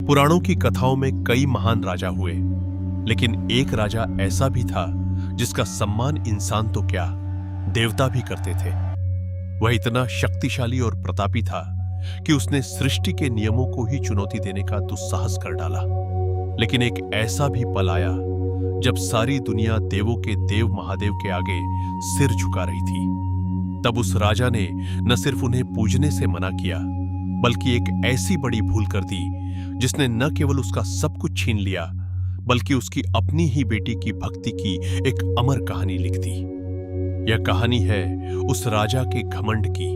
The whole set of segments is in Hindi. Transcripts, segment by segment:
पुराणों की कथाओं में कई महान राजा हुए, लेकिन एक राजा ऐसा भी था जिसका सम्मान इंसान तो क्या, देवता भी करते थे। वह इतना शक्तिशाली और प्रतापी था कि उसने सृष्टि के नियमों को ही चुनौती देने का दुस्साहस कर डाला। लेकिन एक ऐसा भी पल आया जब सारी दुनिया देवों के देव महादेव के आगे सिर झुका रही थी। तब उस राजा ने न सिर्फ उन्हें पूजने से मना किया, बल्कि एक ऐसी बड़ी भूल कर दी जिसने न केवल उसका सब कुछ छीन लिया, बल्कि उसकी अपनी ही बेटी की भक्ति की एक अमर कहानी लिख दी। यह कहानी है उस राजा के घमंड की,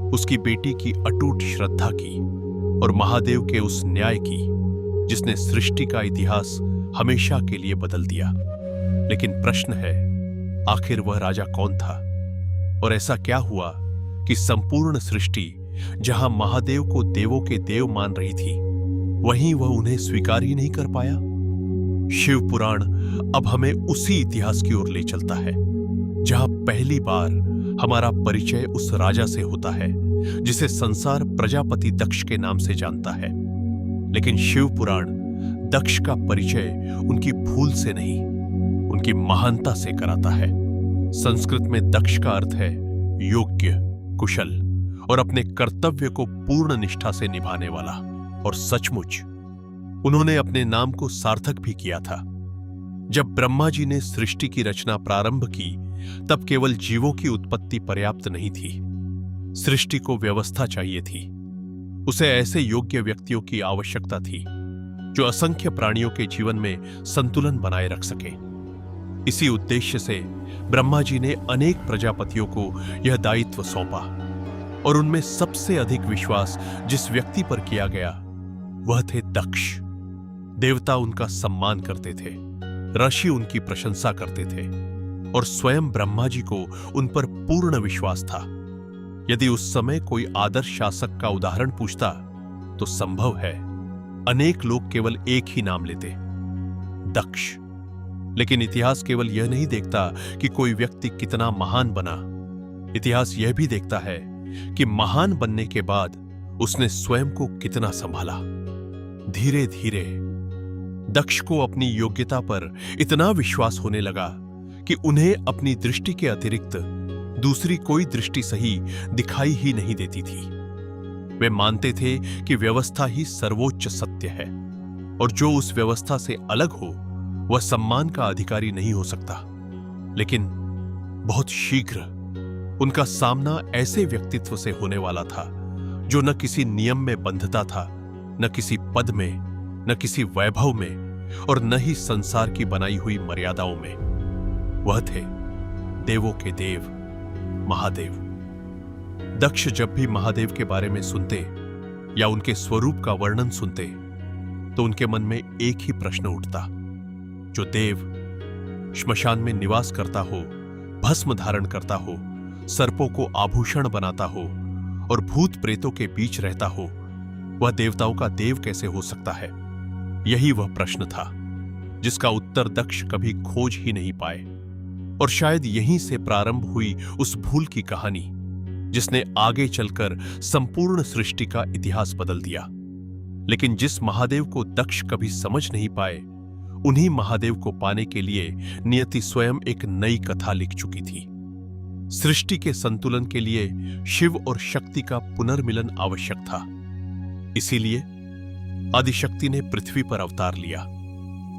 उसकी बेटी की अटूट श्रद्धा की और महादेव के उस न्याय की जिसने सृष्टि का इतिहास हमेशा के लिए बदल दिया। लेकिन प्रश्न है, आखिर वह राजा कौन था और ऐसा क्या हुआ कि संपूर्ण सृष्टि जहां महादेव को देवों के देव मान रही थी, वहीं वह उन्हें स्वीकार ही नहीं कर पाया। शिव पुराण अब हमें उसी इतिहास की ओर ले चलता है जहां पहली बार हमारा परिचय उस राजा से होता है जिसे संसार प्रजापति दक्ष के नाम से जानता है। लेकिन शिव पुराण दक्ष का परिचय उनकी भूल से नहीं, उनकी महानता से कराता है। संस्कृत में दक्ष का अर्थ है योग्य, कुशल और अपने कर्तव्य को पूर्ण निष्ठा से निभाने वाला। और सचमुच उन्होंने अपने नाम को सार्थक भी किया था। जब ब्रह्मा जी ने सृष्टि की रचना प्रारंभ की, तब केवल जीवों की उत्पत्ति पर्याप्त नहीं थी। सृष्टि को व्यवस्था चाहिए थी। उसे ऐसे योग्य व्यक्तियों की आवश्यकता थी जो असंख्य प्राणियों के जीवन में संतुलन बनाए रख सके। इसी उद्देश्य से ब्रह्मा जी ने अनेक प्रजापतियों को यह दायित्व सौंपा और उनमें सबसे अधिक विश्वास जिस व्यक्ति पर किया गया वह थे दक्ष। देवता उनका सम्मान करते थे, ऋषि उनकी प्रशंसा करते थे और स्वयं ब्रह्मा जी को उन पर पूर्ण विश्वास था। यदि उस समय कोई आदर्श शासक का उदाहरण पूछता तो संभव है अनेक लोग केवल एक ही नाम लेते, दक्ष। लेकिन इतिहास केवल यह नहीं देखता कि कोई व्यक्ति कितना महान बना, इतिहास यह भी देखता है कि महान बनने के बाद उसने स्वयं को कितना संभाला। धीरे धीरे दक्ष को अपनी योग्यता पर इतना विश्वास होने लगा कि उन्हें अपनी दृष्टि के अतिरिक्त दूसरी कोई दृष्टि सही दिखाई ही नहीं देती थी। वे मानते थे कि व्यवस्था ही सर्वोच्च सत्य है और जो उस व्यवस्था से अलग हो वह सम्मान का अधिकारी नहीं हो सकता। लेकिन बहुत शीघ्र उनका सामना ऐसे व्यक्तित्व से होने वाला था जो न किसी नियम में बंधता था, न किसी पद में, न किसी वैभव में और न ही संसार की बनाई हुई मर्यादाओं में। वह थे देवों के देव महादेव। दक्ष जब भी महादेव के बारे में सुनते या उनके स्वरूप का वर्णन सुनते तो उनके मन में एक ही प्रश्न उठता, जो देव श्मशान में निवास करता हो, भस्म धारण करता हो, सर्पों को आभूषण बनाता हो और भूत प्रेतों के बीच रहता हो, वह देवताओं का देव कैसे हो सकता है? यही वह प्रश्न था जिसका उत्तर दक्ष कभी खोज ही नहीं पाए। और शायद यहीं से प्रारंभ हुई उस भूल की कहानी जिसने आगे चलकर संपूर्ण सृष्टि का इतिहास बदल दिया। लेकिन जिस महादेव को दक्ष कभी समझ नहीं पाए, उन्हीं महादेव को पाने के लिए नियति स्वयं एक नई कथा लिख चुकी थी। सृष्टि के संतुलन के लिए शिव और शक्ति का पुनर्मिलन आवश्यक था। इसीलिए आदिशक्ति ने पृथ्वी पर अवतार लिया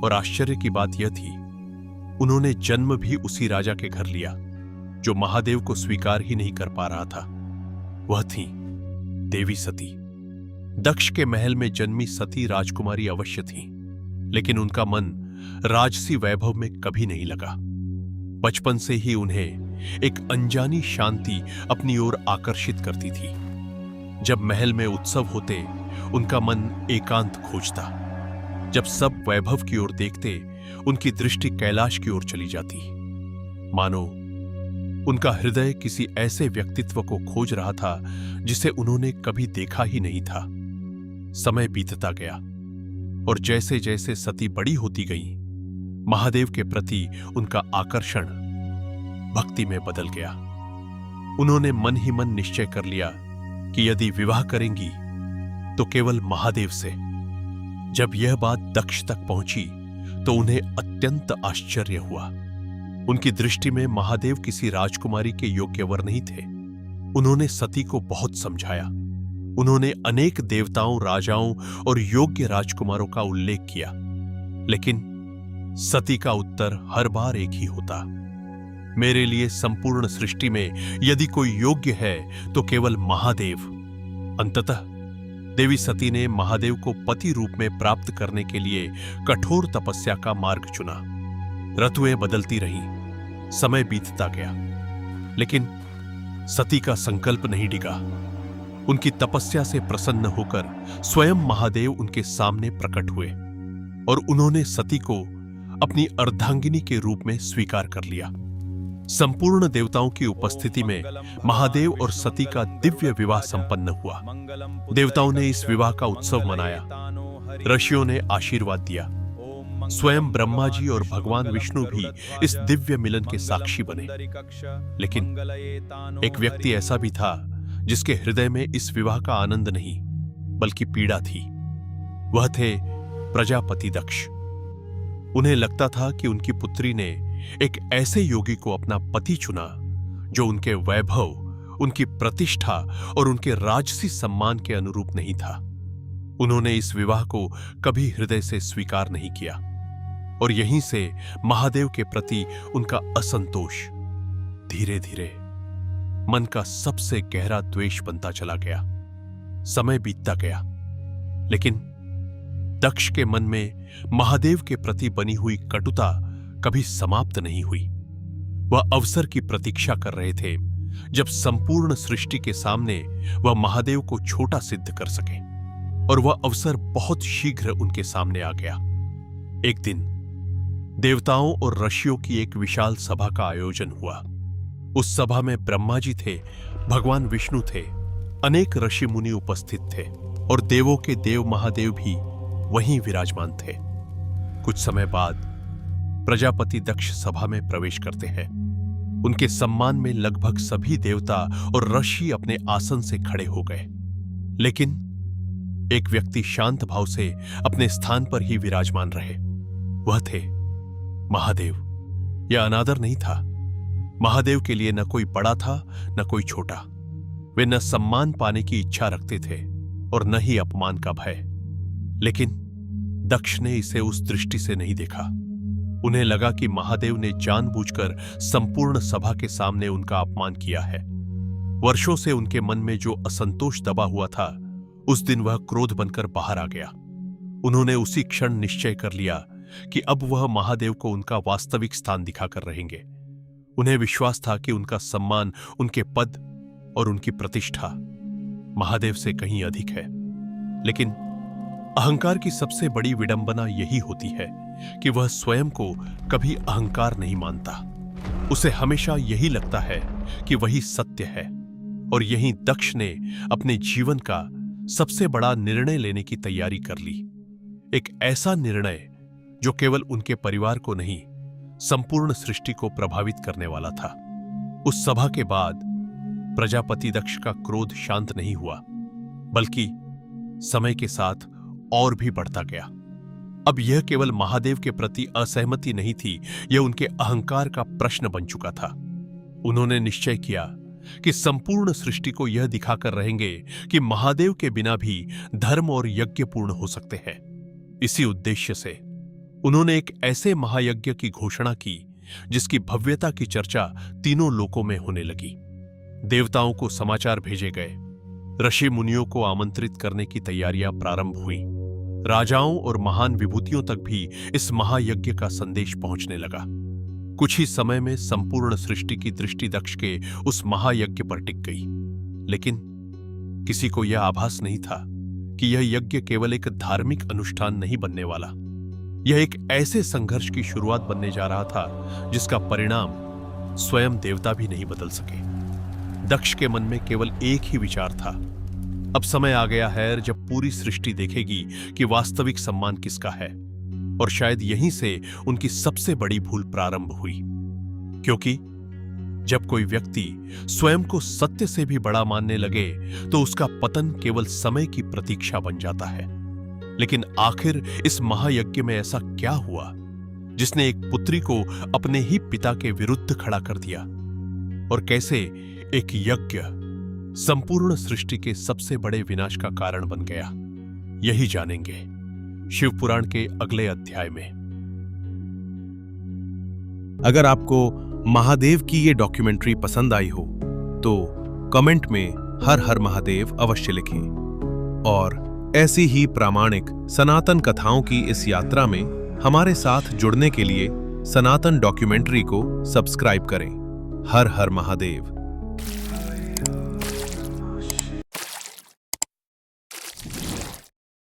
और आश्चर्य की बात यह थी, उन्होंने जन्म भी उसी राजा के घर लिया जो महादेव को स्वीकार ही नहीं कर पा रहा था। वह थी देवी सती। दक्ष के महल में जन्मी सती राजकुमारी अवश्य थी, लेकिन उनका मन राजसी वैभव में कभी नहीं लगा। बचपन से ही उन्हें एक अनजानी शांति अपनी ओर आकर्षित करती थी। जब महल में उत्सव होते उनका मन एकांत खोजता। जब सब वैभव की ओर देखते उनकी दृष्टि कैलाश की ओर चली जाती, मानो उनका हृदय किसी ऐसे व्यक्तित्व को खोज रहा था जिसे उन्होंने कभी देखा ही नहीं था। समय बीतता गया और जैसे जैसे सती बड़ी होती गई, महादेव के प्रति उनका आकर्षण भक्ति में बदल गया। उन्होंने मन ही मन निश्चय कर लिया कि यदि विवाह करेंगी तो केवल महादेव से, जब यह बात दक्ष तक पहुंची तो उन्हें अत्यंत आश्चर्य हुआ। उनकी दृष्टि में महादेव किसी राजकुमारी के योग्य वर नहीं थे। उन्होंने सती को बहुत समझाया। उन्होंने अनेक देवताओं, राजाओं और योग्य राजकुमारों का उल्लेख किया, लेकिन सती का उत्तर हर बार एक ही होता, मेरे लिए संपूर्ण सृष्टि में यदि कोई योग्य है तो केवल महादेव। अंततः देवी सती ने महादेव को पति रूप में प्राप्त करने के लिए कठोर तपस्या का मार्ग चुना। ऋतुएं बदलती रहीं, समय बीतता गया, लेकिन सती का संकल्प नहीं डिगा। उनकी तपस्या से प्रसन्न होकर स्वयं महादेव उनके सामने प्रकट हुए और उन्होंने सती को अपनी अर्धांगिनी के रूप में स्वीकार कर लिया। संपूर्ण देवताओं की उपस्थिति में महादेव और सती का दिव्य विवाह संपन्न हुआ। देवताओं ने इस विवाह का उत्सव मनाया, ऋषियों ने आशीर्वाद दिया, स्वयं ब्रह्मा जी और भगवान विष्णु भी इस दिव्य मिलन के साक्षी बने। लेकिन एक व्यक्ति ऐसा भी था जिसके हृदय में इस विवाह का आनंद नहीं बल्कि पीड़ा थी। वह थे प्रजापति दक्ष। उन्हें लगता था कि उनकी पुत्री ने एक ऐसे योगी को अपना पति चुना जो उनके वैभव, उनकी प्रतिष्ठा और उनके राजसी सम्मान के अनुरूप नहीं था। उन्होंने इस विवाह को कभी हृदय से स्वीकार नहीं किया और यहीं से महादेव के प्रति उनका असंतोष धीरे धीरे मन का सबसे गहरा द्वेष बनता चला गया। समय बीतता गया, लेकिन दक्ष के मन में महादेव के प्रति बनी हुई कटुता कभी समाप्त नहीं हुई। वह अवसर की प्रतीक्षा कर रहे थे जब संपूर्ण सृष्टि के सामने वह महादेव को छोटा सिद्ध कर सके, और वह अवसर बहुत शीघ्र उनके सामने आ गया। एक दिन देवताओं और ऋषियों की एक विशाल सभा का आयोजन हुआ। उस सभा में ब्रह्मा जी थे, भगवान विष्णु थे, अनेक ऋषि मुनि उपस्थित थे और देवों के देव महादेव भी वहीं विराजमान थे। कुछ समय बाद प्रजापति दक्ष सभा में प्रवेश करते हैं। उनके सम्मान में लगभग सभी देवता और ऋषि अपने आसन से खड़े हो गए, लेकिन एक व्यक्ति शांत भाव से अपने स्थान पर ही विराजमान रहे। वह थे महादेव। यह अनादर नहीं था। महादेव के लिए न कोई बड़ा था न कोई छोटा। वे न सम्मान पाने की इच्छा रखते थे और न ही अपमान का भय। लेकिन दक्ष ने इसे उस दृष्टि से नहीं देखा। उन्हें लगा कि महादेव ने जानबूझकर संपूर्ण सभा के सामने उनका अपमान किया है। वर्षों से उनके मन में जो असंतोष दबा हुआ था, उस दिन वह क्रोध बनकर बाहर आ गया। उन्होंने उसी क्षण निश्चय कर लिया कि अब वह महादेव को उनका वास्तविक स्थान दिखाकर रहेंगे। उन्हें विश्वास था कि उनका सम्मान, उनके पद और उनकी प्रतिष्ठा महादेव से कहीं अधिक है। लेकिन अहंकार की सबसे बड़ी विडंबना यही होती है कि वह स्वयं को कभी अहंकार नहीं मानता। उसे हमेशा यही लगता है कि वही सत्य है। और यही दक्ष ने अपने जीवन का सबसे बड़ा निर्णय लेने की तैयारी कर ली। एक ऐसा निर्णय जो केवल उनके परिवार को नहीं, संपूर्ण सृष्टि को प्रभावित करने वाला था। उस सभा के बाद प्रजापति दक्ष का क्रोध शांत नहीं हुआ, बल्कि समय के साथ और भी बढ़ता गया। अब यह केवल महादेव के प्रति असहमति नहीं थी, यह उनके अहंकार का प्रश्न बन चुका था। उन्होंने निश्चय किया कि संपूर्ण सृष्टि को यह दिखाकर रहेंगे कि महादेव के बिना भी धर्म और यज्ञ पूर्ण हो सकते हैं। इसी उद्देश्य से उन्होंने एक ऐसे महायज्ञ की घोषणा की जिसकी भव्यता की चर्चा तीनों लोकों में होने लगी। देवताओं को समाचार भेजे गए, ऋषि मुनियों को आमंत्रित करने की तैयारियां प्रारंभ हुई। राजाओं और महान विभूतियों तक भी इस महायज्ञ का संदेश पहुंचने लगा। कुछ ही समय में संपूर्ण सृष्टि की दृष्टि दक्ष के उस महायज्ञ पर टिक गई। लेकिन किसी को यह आभास नहीं था कि यह यज्ञ केवल एक धार्मिक अनुष्ठान नहीं बनने वाला। यह एक ऐसे संघर्ष की शुरुआत बनने जा रहा था जिसका परिणाम स्वयं देवता भी नहीं बदल सके। दक्ष के मन में केवल एक ही विचार था, अब समय आ गया है जब पूरी सृष्टि देखेगी कि वास्तविक सम्मान किसका है। और शायद यहीं से उनकी सबसे बड़ी भूल प्रारंभ हुई, क्योंकि जब कोई व्यक्ति स्वयं को सत्य से भी बड़ा मानने लगे तो उसका पतन केवल समय की प्रतीक्षा बन जाता है। लेकिन आखिर इस महायज्ञ में ऐसा क्या हुआ जिसने एक पुत्री को अपने ही पिता के विरुद्ध खड़ा कर दिया? और कैसे एक यज्ञ संपूर्ण सृष्टि के सबसे बड़े विनाश का कारण बन गया? यही जानेंगे शिव पुराण के अगले अध्याय में। अगर आपको महादेव की ये डॉक्यूमेंट्री पसंद आई हो तो कमेंट में हर हर महादेव अवश्य लिखें और ऐसी ही प्रामाणिक सनातन कथाओं की इस यात्रा में हमारे साथ जुड़ने के लिए सनातन डॉक्यूमेंट्री को सब्सक्राइब करें। हर हर महादेव।